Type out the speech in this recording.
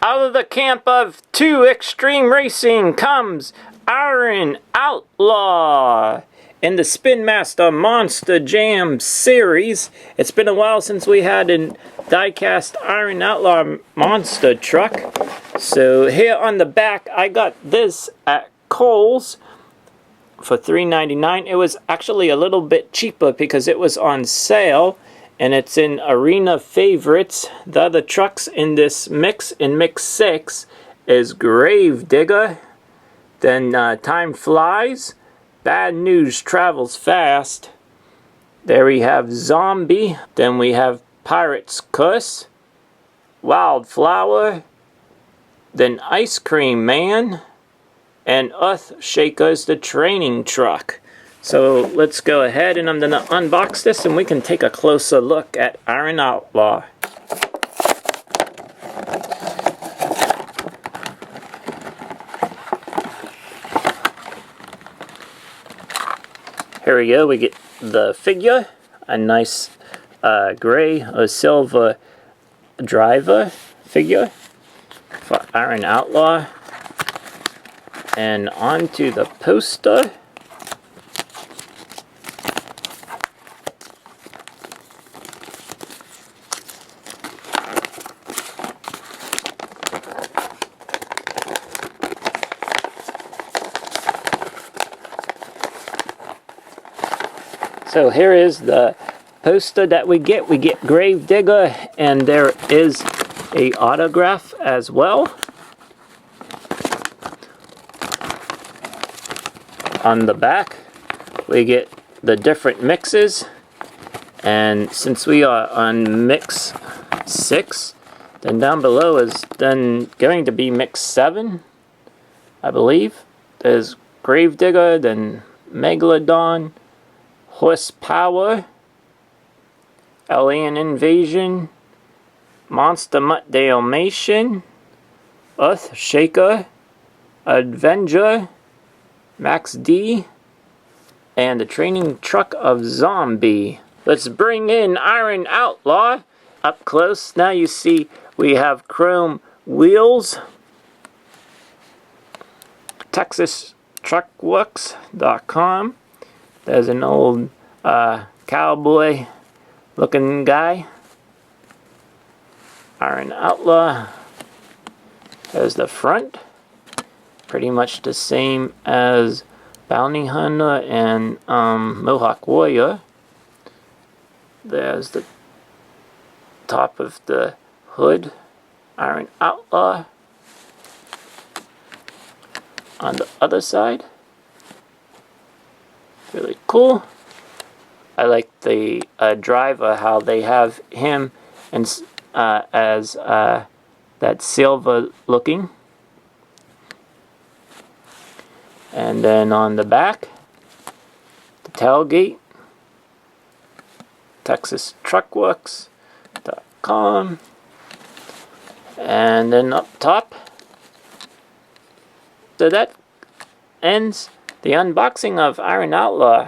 Out of the camp of 2 Extreme Racing comes Iron Outlaw in the Spin Master Monster Jam series. It's been a while since we had a die-cast Iron Outlaw monster truck. So here on the back, I got this at Kohl's for $3.99. It was actually a little bit cheaper because it was on sale. And it's in Arena Favorites. The other trucks in this mix, in Mix 6, is Gravedigger, then Time Flies, Bad News Travels Fast, there we have Zombie, then we have Pirate's Curse, Wildflower, then Ice Cream Man, and Earth Shaker's the training truck. So let's go ahead and I'm going to unbox this and we can take a closer look at Iron Outlaw. Here we go, we get the figure, a nice gray or silver driver figure for Iron Outlaw. And onto the poster. So here is the poster that we get. We get Gravedigger, and there is a autograph as well. On the back, we get the different mixes. And since we are on Mix 6, then down below is then going to be Mix 7, I believe. There's Gravedigger, then Megalodon, Horsepower, Alien Invasion, Monster Mutt Dalmatian, Earth Shaker, Avenger, Max D, and the training truck of Zombie. Let's bring in Iron Outlaw up close. Now you see we have chrome wheels, TexasTruckWorks.com. There's an old cowboy looking guy. Iron Outlaw. There's the front. Pretty much the same as Bounty Hunter and Mohawk Warrior. There's the top of the hood. Iron Outlaw. On the other side. Really cool. I like the driver, how they have him and as that silver looking. And then on the back, the tailgate, TexasTruckWorks.com. And then up top. So that ends the unboxing of Iron Outlaw.